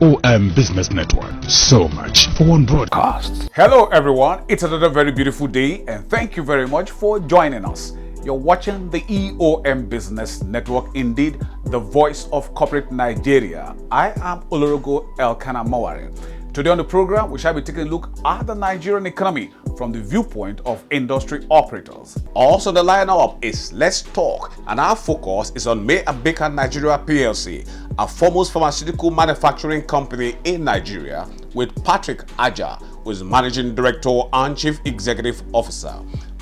EOM Business Network. So much for one broadcast. Hello everyone, it's another very beautiful day and thank you very much for joining us. You're watching the EOM Business Network, indeed the voice of corporate Nigeria. I am Olorogo Elkanah Mawari. Today on the program, we shall be taking a look at the Nigerian economy from the viewpoint of industry operators. Also, the lineup is Let's Talk, and our focus is on May & Baker Nigeria PLC, a foremost pharmaceutical manufacturing company in Nigeria, with Patrick Aja, who is Managing Director and Chief Executive Officer.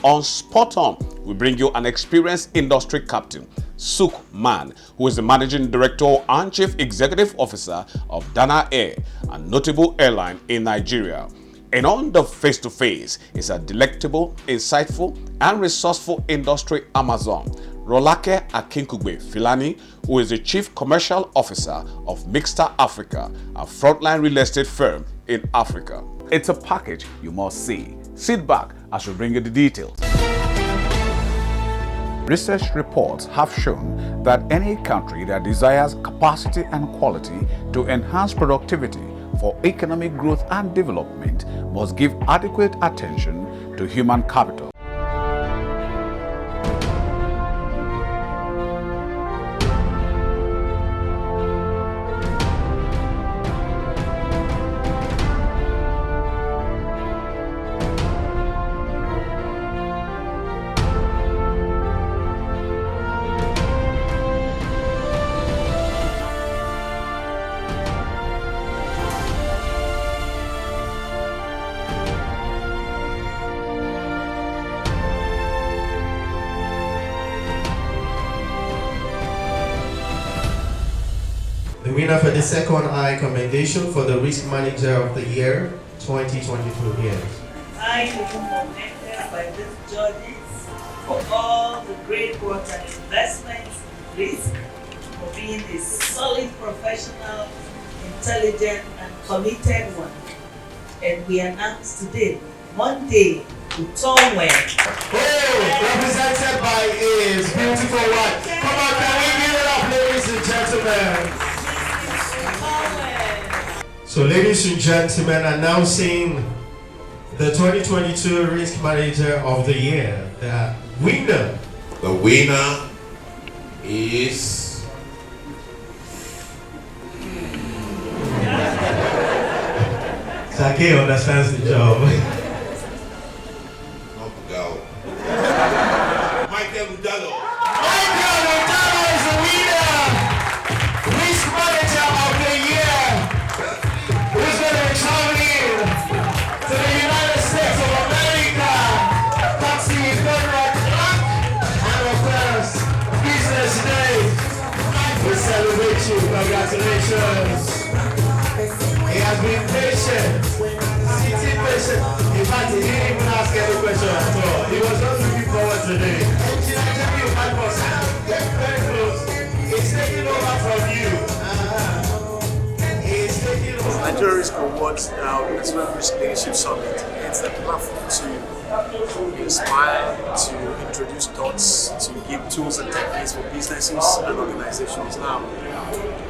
On Spot On, we bring you an experienced industry captain, Suk Man, who is the Managing Director and Chief Executive Officer of Dana Air, a notable airline in Nigeria. And on the face-to-face is a delectable, insightful, and resourceful industry Amazon, Rolake Akinkugbe Filani, who is the Chief Commercial Officer of Mixta Africa, a frontline real estate firm in Africa. It's a package you must see. Sit back as we bring you the details. Research reports have shown that any country that desires capacity and quality to enhance productivity for economic growth and development must give adequate attention to human capital. The winner for the second I commendation for the Risk Manager of the Year 2022 year. I am commended by these judges for all the great work and investments in risk, for being a solid professional, intelligent and committed one. And we announce today, Monday, Utomwe. Represented by his beautiful wife. Come on, can we give it up, ladies and gentlemen? So, ladies and gentlemen, announcing the 2022 Risk Manager of the Year, the winner. The winner is Sake understands the job. Michael Udalo. Michael Udalo is the winner! Risk Manager of the Year! Who's going to be traveling to the United States of America? Taxi is going right back. And of course, Business Day. We celebrate you. Congratulations. He has been patient. Sitting patient. In fact, he didn't even ask any question at all. He was just looking forward today. Very close. He's taking over from you. He's taking over. Nigeria Risk Awards National Risk Leadership Summit. It's a platform to inspire, to introduce thoughts, to give tools and techniques for businesses and organizations. Now,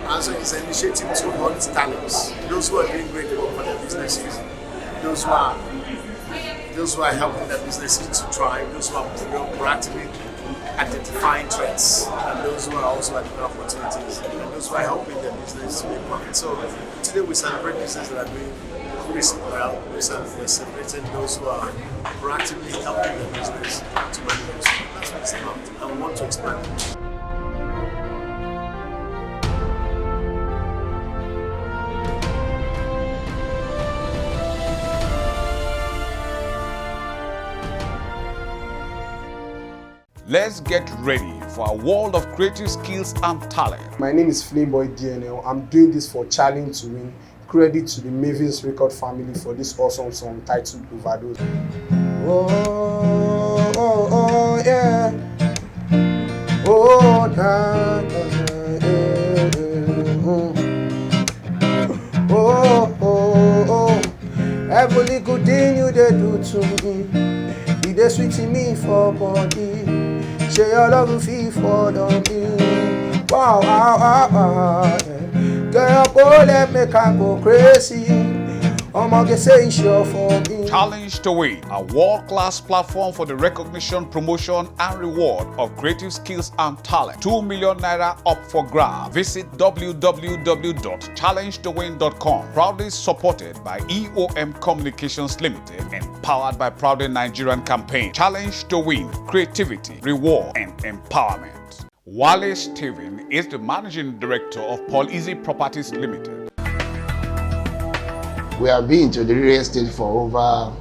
also it's an initiative to hunt talents, those who are doing great work for their businesses, those who are helping their businesses to thrive, those who are proactively identifying threats, and those who are also identifying opportunities, and those who are helping their business to make profit. So today we celebrate businesses that are doing really well. We're celebrating those who are proactively helping their business to manage. That's what it's about, and we want to expand it. Let's get ready for a world of creative skills and talent. My name is Flameboy DNL. I'm doing this for Challenge to Win. Credit to the Mavis Record family for this awesome song titled Overdose. Oh, oh, oh, yeah. Oh, nah, yeah. Oh, oh, oh. Every good thing you they do to me, you they sweet me for body. Share your love feel for me. Wow, wow, wow, wow. Yeah. Girl, go, let me can go crazy. Omoge say it's sure for me. Challenge to Win, a world-class platform for the recognition, promotion, and reward of creative skills and talent. 2 million naira up for grabs. Visit www.challengetowin.com. Proudly supported by EOM Communications Limited and powered by Proudly Nigerian Campaign. Challenge to Win, creativity, reward, and empowerment. Wale Stephen is the managing director of Paul Easy Properties Limited. We have been to the real estate for over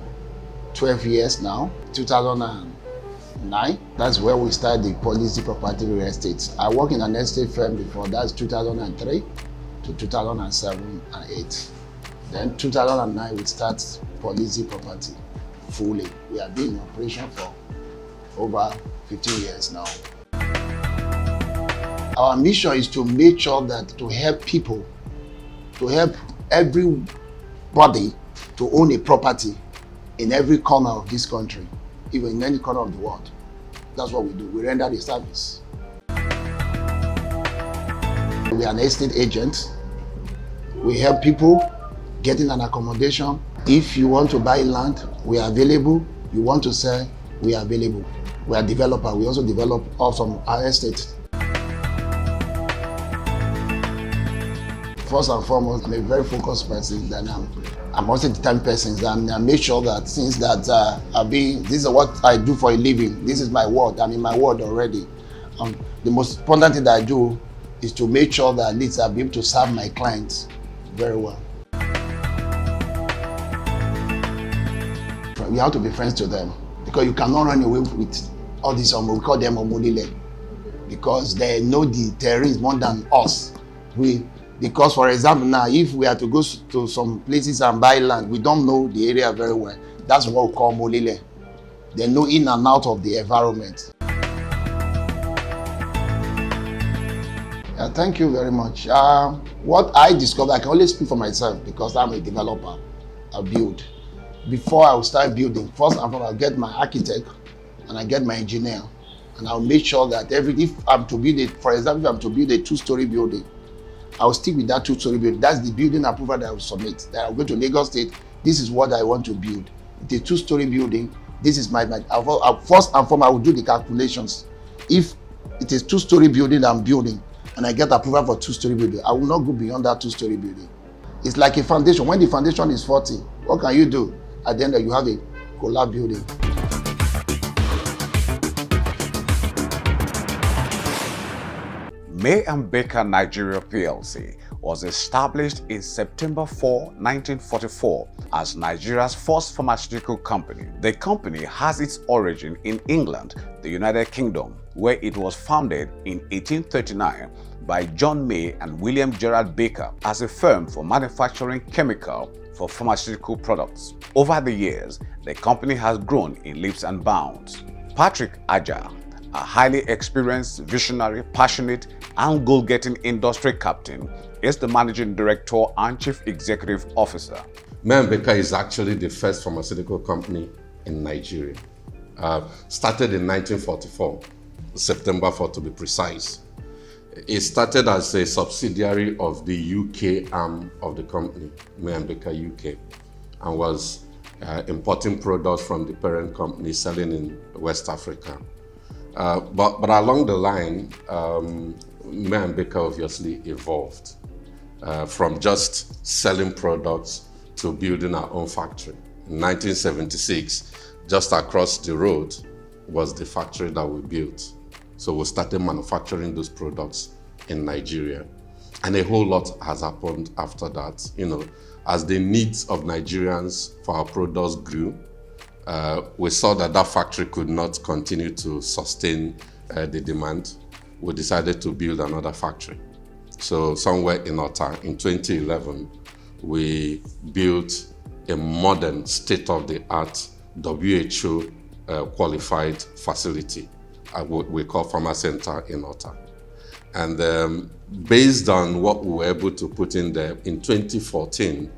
12 years now. 2009, that's where we started the Policy Property Real Estate. I worked in an estate firm before, that's 2003 to 2007 and 8. Then 2009, we start Policy Property fully. We have been in operation for over 15 years now. Our mission is to make sure that to help people, to help everybody to own a property in every corner of this country, even in any corner of the world. That's what we do. We render the service. We are an estate agent. We help people getting an accommodation. If you want to buy land, we are available. You want to sell, we are available. We are developer. We also develop some our estate. First and foremost, I'm a very focused person. Then I'm also a determined person. And I make sure that since that this is what I do for a living. This is my word. I'm in my word already. The most important thing that I do is to make sure that at least I'll be able to serve my clients very well. We have to be friends to them because you cannot run away with all these, we call them omodile, because they know the terrain more than us. Because for example now, if we are to go to some places and buy land, we don't know the area very well. That's what we call molile. They know in and out of the environment. Thank you very much. What I discovered, I can only speak for myself because I'm a developer. I build. Before I will start building, first and foremost, I'll get my architect and I get my engineer, and I'll make sure that if I'm to build it, for example, if I'm to build a 2-story building, I'll stick with that 2-story building. That's the building approval that I will submit. That I'll go to Lagos State. This is what I want to build. It's a 2-story building. This is my first and foremost, I will do the calculations. If it is 2-story building I'm building, and I get approval for 2-story building, I will not go beyond that 2-story building. It's like a foundation. When the foundation is 40, what can you do? At the end, you have a collapsed building. May and Baker Nigeria PLC was established in September 4, 1944 as Nigeria's first pharmaceutical company. The company has its origin in England, the United Kingdom, where it was founded in 1839 by John May and William Gerard Baker as a firm for manufacturing chemical for pharmaceutical products. Over the years, the company has grown in leaps and bounds. Patrick Aja, a highly experienced, visionary, passionate, and goal-getting industry captain, is the managing director and chief executive officer. May & Baker is actually the first pharmaceutical company in Nigeria. Started in 1944, September 4 to be precise. It started as a subsidiary of the UK arm of the company, May & Baker UK, and was importing products from the parent company, selling in West Africa. But along the line, May & Baker obviously evolved from just selling products to building our own factory. In 1976, just across the road was the factory that we built. So we started manufacturing those products in Nigeria. And a whole lot has happened after that. As the needs of Nigerians for our products grew, we saw that that factory could not continue to sustain the demand. We decided to build another factory. So somewhere in Ota, in 2011, we built a modern state-of-the-art WHO qualified facility, we call Pharma Center in Ota. And based on what we were able to put in there, in 2014,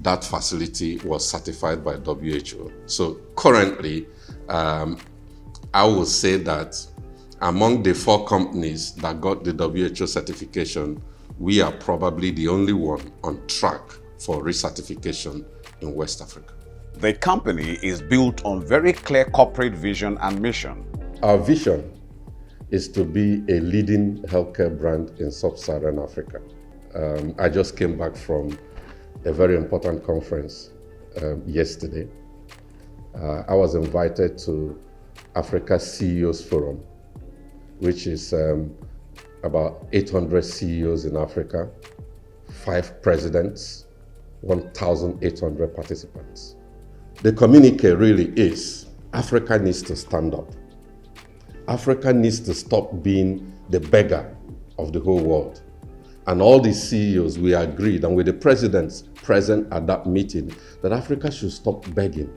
that facility was certified by WHO. So currently, I would say that among the 4 companies that got the WHO certification, we are probably the only one on track for recertification in West Africa. The company is built on very clear corporate vision and mission. Our vision is to be a leading healthcare brand in sub-Saharan Africa. I just came back from a very important conference yesterday. I was invited to Africa CEOs Forum, which is about 800 CEOs in Africa, 5 presidents, 1,800 participants. The communique really is, Africa needs to stand up. Africa needs to stop being the beggar of the whole world. And all the CEOs, we agreed, and with the presidents present at that meeting, that Africa should stop begging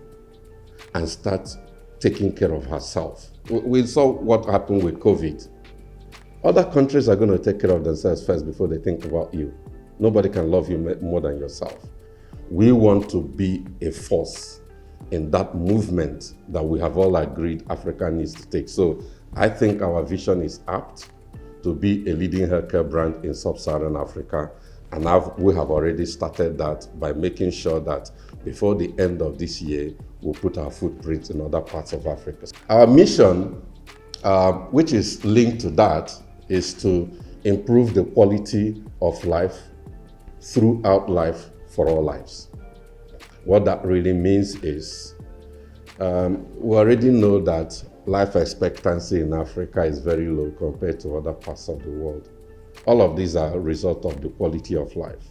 and start taking care of herself. We saw what happened with COVID. Other countries are going to take care of themselves first before they think about you. Nobody can love you more than yourself. We want to be a force in that movement that we have all agreed Africa needs to take. So I think our vision is apt to be a leading healthcare brand in sub-Saharan Africa. And we have already started that by making sure that before the end of this year, we'll put our footprint in other parts of Africa. Our mission, which is linked to that, is to improve the quality of life throughout life for all lives. What that really means is, we already know that life expectancy in Africa is very low compared to other parts of the world. All of these are a result of the quality of life.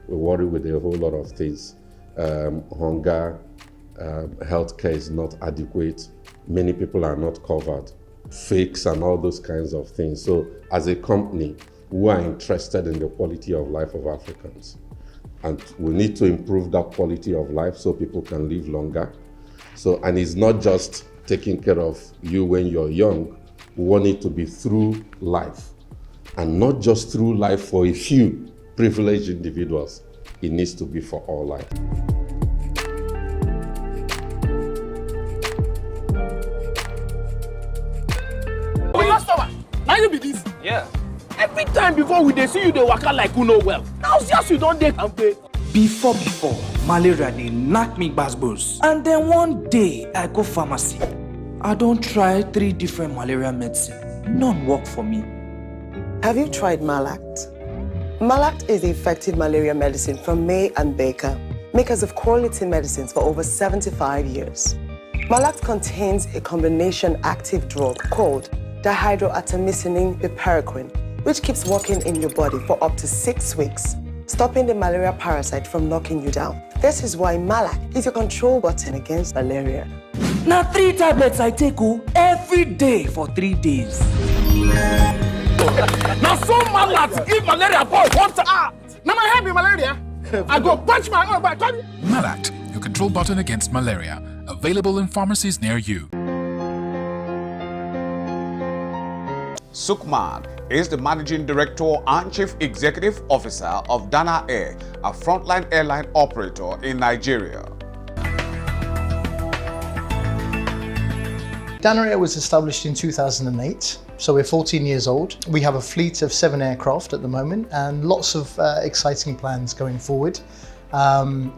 We worry with a whole lot of things. Hunger, healthcare is not adequate, many people are not covered, fakes and all those kinds of things. So as a company, we are interested in the quality of life of Africans. And we need to improve that quality of life so people can live longer. And it's not just taking care of you when you're young. We want it to be through life. And not just through life for a few privileged individuals. It needs to be for all life. Now you be this. Yeah. Every time before we dey see you, they waka like who know well. Now just you don't take and pay. Before, malaria dey knock me gbasgbos. And then one day, I go pharmacy. I don't try 3 different malaria medicine. None work for me. Have you tried Malact? Malact is the effective malaria medicine from May and Baker, makers of quality medicines for over 75 years. Malact contains a combination active drug called dihydroartemisinin piperacin, which keeps working in your body for up to 6 weeks, stopping the malaria parasite from knocking you down. This is why Malact is your control button against malaria. Now 3 tablets I take every day for 3 days. Now so Malact give malaria boy once now my head be malaria. I go punch my own back. Malact, your control button against malaria. Available in pharmacies near you. Sukman is the Managing Director and Chief Executive Officer of Dana Air, a frontline airline operator in Nigeria. Dana Air was established in 2008, so we're 14 years old. We have a fleet of 7 aircraft at the moment and lots of exciting plans going forward,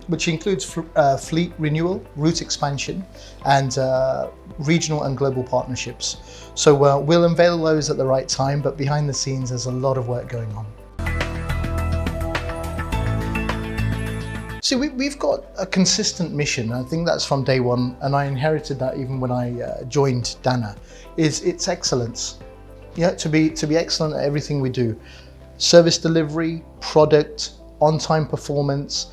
which includes fleet renewal, route expansion, and regional and global partnerships. So we'll unveil those at the right time, but behind the scenes there's a lot of work going on. See, we've got a consistent mission. I think that's from day one, and I inherited that even when I joined Dana. It's excellence. Yeah, to be excellent at everything we do. Service delivery, product, on-time performance,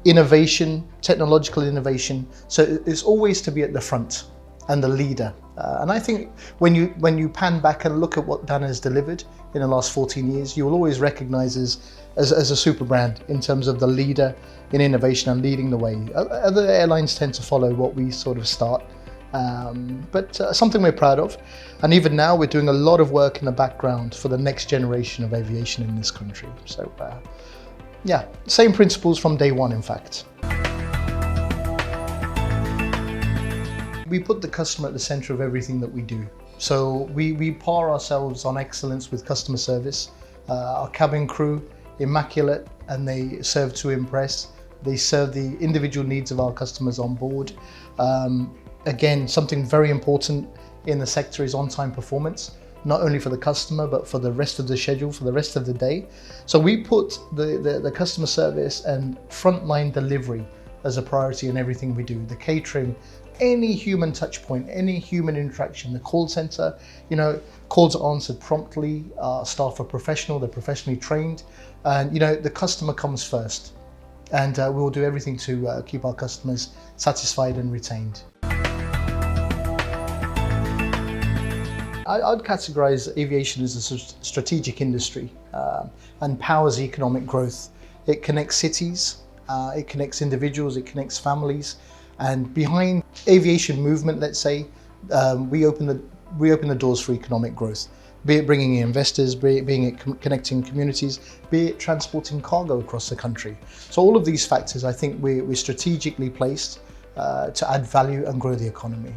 innovation, technological innovation. So it's always to be at the front and the leader. And I think when you pan back and look at what Dana has delivered in the last 14 years, you will always recognize as a super brand in terms of the leader in innovation and leading the way. Other airlines tend to follow what we sort of start, but something we're proud of. And even now we're doing a lot of work in the background for the next generation of aviation in this country. So yeah, same principles from day one, in fact. We put the customer at the center of everything that we do. So we par ourselves on excellence with customer service. Our cabin crew immaculate, and they serve to impress. They serve the individual needs of our customers on board. Again, something very important in the sector is on-time performance, not only for the customer, but for the rest of the schedule, for the rest of the day. So we put the customer service and frontline delivery as a priority in everything we do. The catering, any human touch point, any human interaction, the call center, calls are answered promptly, our staff are professional, they're professionally trained, and the customer comes first. And we will do everything to keep our customers satisfied and retained. I'd categorize aviation as a strategic industry and powers economic growth. It connects cities, it connects individuals, it connects families, and behind aviation movement, let's say, we open the doors for economic growth. Be it bringing in investors, be it connecting communities, be it transporting cargo across the country. So all of these factors, I think we're strategically placed to add value and grow the economy.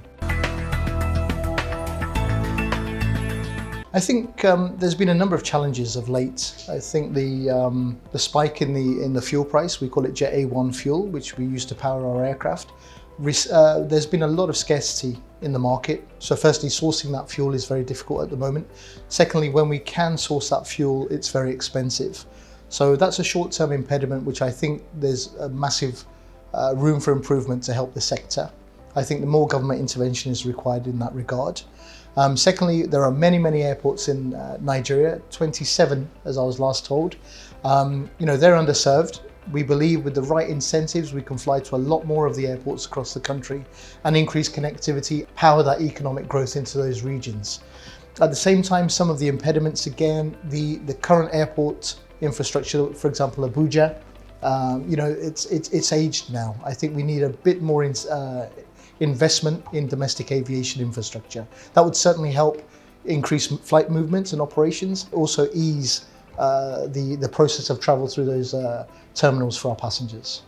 I think there's been a number of challenges of late. I think the spike in the fuel price, we call it Jet A1 fuel, which we use to power our aircraft. There's been a lot of scarcity in the market. So firstly, sourcing that fuel is very difficult at the moment. Secondly, when we can source that fuel, it's very expensive. So that's a short-term impediment, which I think there's a massive room for improvement to help the sector. I think the more government intervention is required in that regard. Secondly, there are many airports in Nigeria, 27 as I was last told. They're underserved. We believe with the right incentives, we can fly to a lot more of the airports across the country and increase connectivity, power that economic growth into those regions. At the same time, some of the impediments, again, the current airport infrastructure, for example, Abuja, it's aged now. I think we need a bit more investment in domestic aviation infrastructure. That would certainly help increase flight movements and operations, also ease the process of travel through those terminals for our passengers.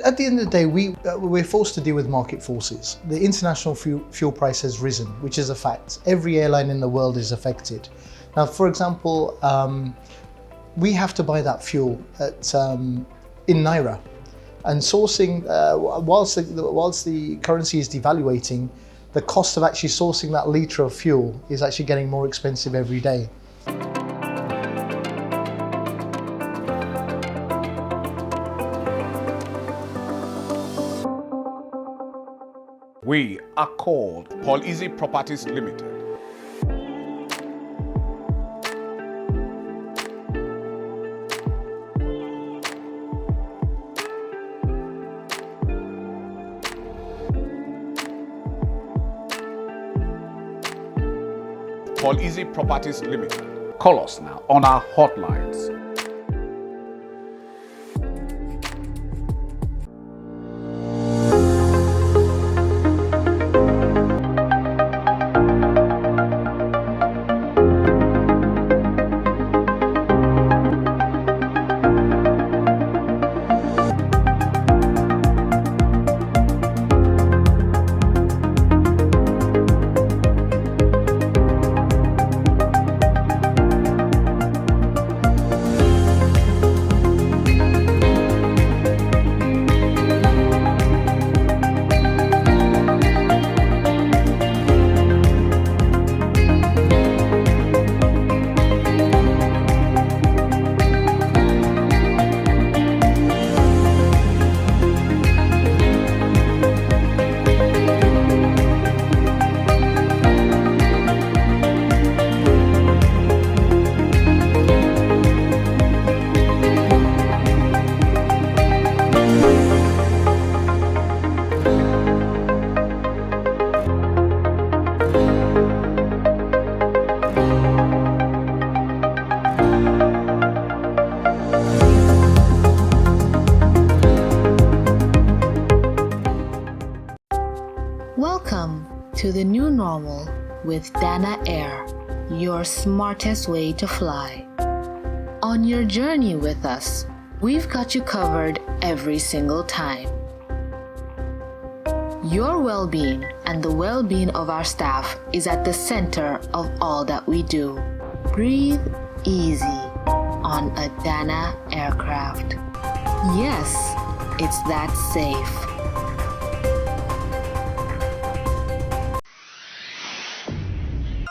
At the end of the day, we're forced to deal with market forces. The international fuel price has risen, which is a fact. Every airline in the world is affected. Now, for example, we have to buy that fuel in Naira. And sourcing, whilst the currency is devaluating, the cost of actually sourcing that litre of fuel is actually getting more expensive every day. We are called Paul Easy Properties Limited. Paul Easy Properties Limited. Call us now on our hotlines. Welcome to the new normal with Dana Air, your smartest way to fly. On your journey with us, we've got you covered every single time. Your well-being and the well-being of our staff is at the center of all that we do. Breathe easy on a Dana aircraft. Yes, it's that safe.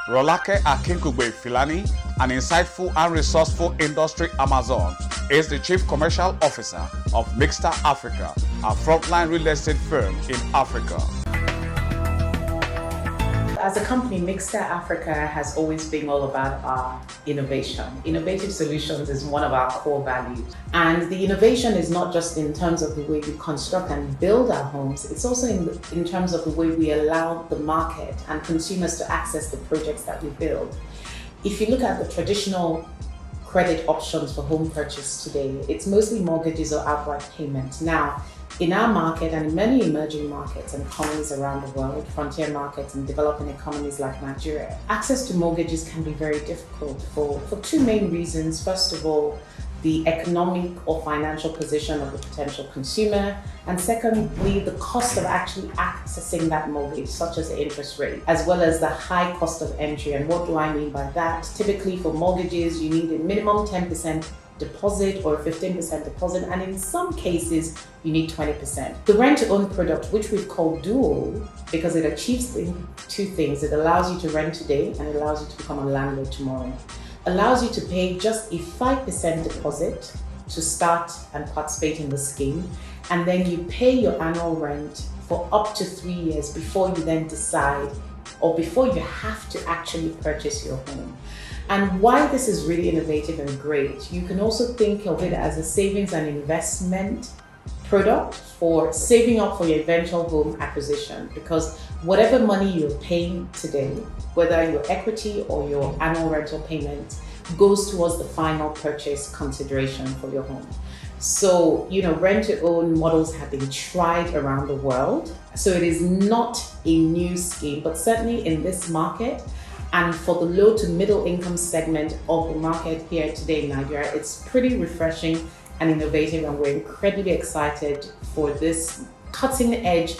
Rolake Akinkugbe Filani, an insightful and resourceful industry Amazon, is the Chief Commercial Officer of Mixta Africa, a frontline real estate firm in Africa. As a company, Mixta Africa has always been all about our innovation. Innovative solutions is one of our core values. And the innovation is not just in terms of the way we construct and build our homes, it's also in terms of the way we allow the market and consumers to access the projects that we build. If you look at the traditional credit options for home purchase today, it's mostly mortgages or outright payment. Now, in our market and in many emerging markets and economies around the world, frontier markets and developing economies like Nigeria, access to mortgages can be very difficult for two main reasons. First of all, the economic or financial position of the potential consumer, and secondly, the cost of actually accessing that mortgage, such as the interest rate, as well as the high cost of entry. And what do I mean by that? Typically for mortgages, you need a minimum 10% deposit or 15% deposit, and in some cases you need 20%. The rent-to-own product, which we've called Dual, because it achieves two things. It allows you to rent today and it allows you to become a landlord tomorrow. Allows you to pay just a 5% deposit to start and participate in the scheme, and then you pay your annual rent for up to 3 years before you then decide, or before you have to actually purchase your home. And why this is really innovative and great, you can also think of it as a savings and investment product for saving up for your eventual home acquisition, because whatever money you're paying today, whether your equity or your annual rental payment, goes towards the final purchase consideration for your home. So, rent-to-own models have been tried around the world. So it is not a new scheme, but certainly in this market, and for the low to middle income segment of the market here today in Nigeria, it's pretty refreshing and innovative, and we're incredibly excited for this cutting edge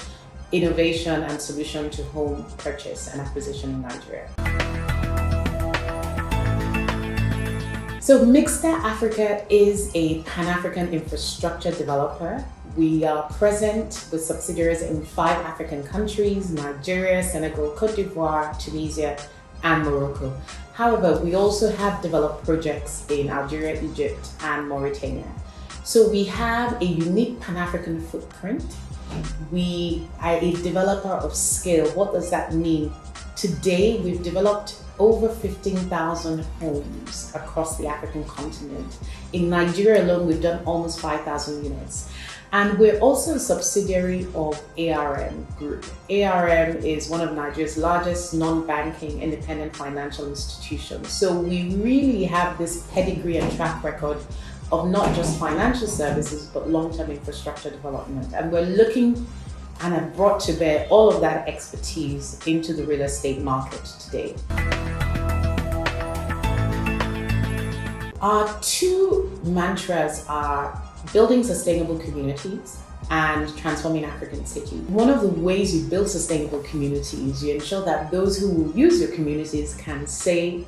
innovation and solution to home purchase and acquisition in Nigeria. So Mixta Africa is a Pan-African infrastructure developer. We are present with subsidiaries in 5 African countries: Nigeria, Senegal, Cote d'Ivoire, Tunisia, and Morocco. However, we also have developed projects in Algeria, Egypt, and Mauritania. So we have a unique Pan-African footprint. We are a developer of scale. What does that mean? Today, we've developed over 15,000 homes across the African continent. In Nigeria alone, we've done almost 5,000 units. And we're also a subsidiary of ARM Group. ARM is one of Nigeria's largest non-banking independent financial institutions. So we really have this pedigree and track record of not just financial services, but long-term infrastructure development. And we're looking and have brought to bear all of that expertise into the real estate market today. Our 2 mantras are building sustainable communities and transforming African cities. One of the ways you build sustainable communities, you ensure that those who will use your communities can stay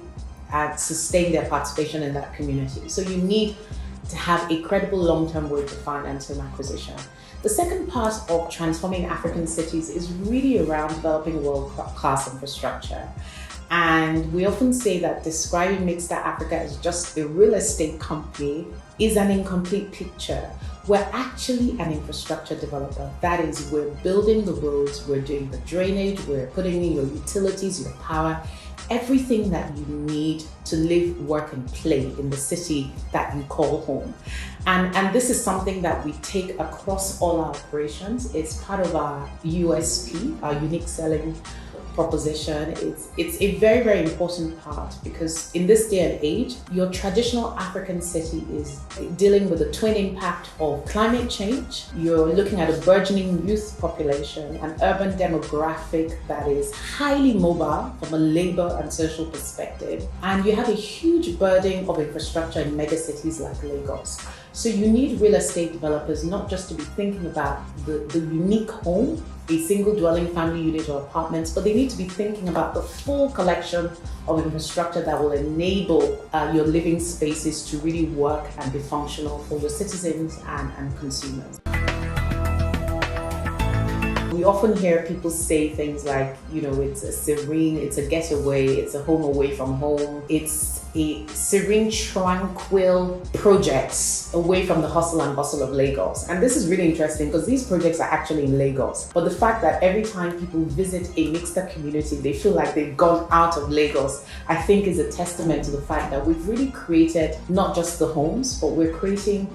and sustain their participation in that community. So you need to have a credible long-term way to finance home acquisition. The second part of transforming African cities is really around developing world-class infrastructure. And we often say that describing Mixta Africa as just a real estate company is an incomplete picture. We're actually an infrastructure developer. That is, we're building the roads, we're doing the drainage, we're putting in your utilities, your power, everything that you need to live, work, and play in the city that you call home. And this is something that we take across all our operations. It's part of our USP, our unique selling proposition. It's a very, very important part, because in this day and age, your traditional African city is dealing with the twin impact of climate change. You're looking at a burgeoning youth population, an urban demographic that is highly mobile from a labor and social perspective, and you have a huge burden of infrastructure in megacities like Lagos. So you need real estate developers not just to be thinking about the unique home a single dwelling family unit or apartments, but they need to be thinking about the full collection of infrastructure that will enable your living spaces to really work and be functional for your citizens and consumers. We often hear people say things like, you know, it's a serene, it's a getaway, it's a home away from home, it's a serene, tranquil projects away from the hustle and bustle of Lagos. And this is really interesting because these projects are actually in Lagos. But the fact that every time people visit a mixed community, they feel like they've gone out of Lagos, I think is a testament to the fact that we've really created not just the homes, but we're creating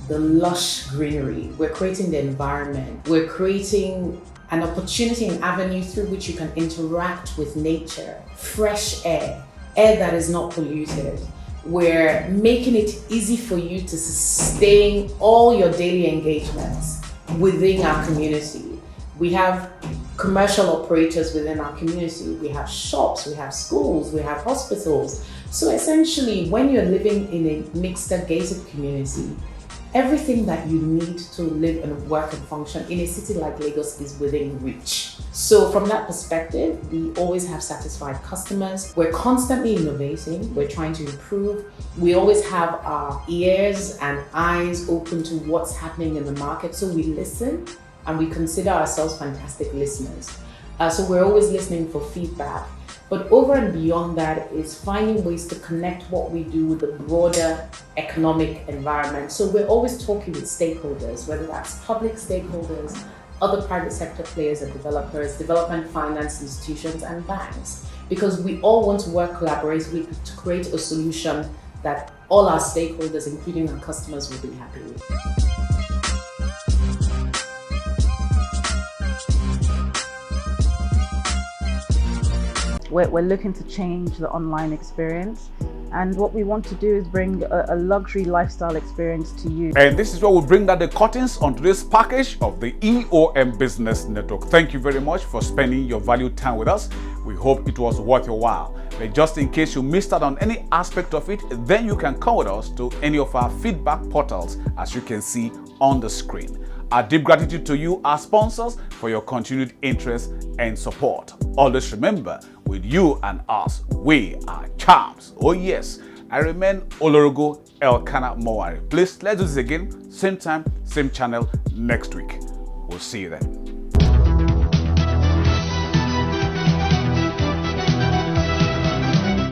the lush greenery, we're creating the environment, we're creating an opportunity and avenue through which you can interact with nature, fresh air that is not polluted. We're making it easy for you to sustain all your daily engagements within our community. We have commercial operators within our community. We have shops, we have schools, we have hospitals. So essentially, when you're living in a mixed gated community, everything that you need to live and work and function in a city like Lagos is within reach. So from that perspective, we always have satisfied customers. We're constantly innovating. We're trying to improve. We always have our ears and eyes open to what's happening in the market. So we listen and we consider ourselves fantastic listeners. So we're always listening for feedback. But over and beyond that is finding ways to connect what we do with the broader economic environment. So we're always talking with stakeholders, whether that's public stakeholders, other private sector players and developers, development finance institutions and banks, because we all want to work collaboratively to create a solution that all our stakeholders, including our customers, will be happy with. We're looking to change the online experience, and what we want to do is bring a luxury lifestyle experience to you. And this is where we bring down the curtains on today's package of the EOM Business Network. Thank you very much for spending your valued time with us. We hope it was worth your while. But just in case you missed out on any aspect of it, then you can come with us to any of our feedback portals, as you can see on the screen. Our deep gratitude to you, our sponsors, for your continued interest and support. Always remember, with you and us, we are champs. Oh yes, I remain Olorogo Elkanah Mowari. Please, let's do this again, same time, same channel next week. We'll see you then.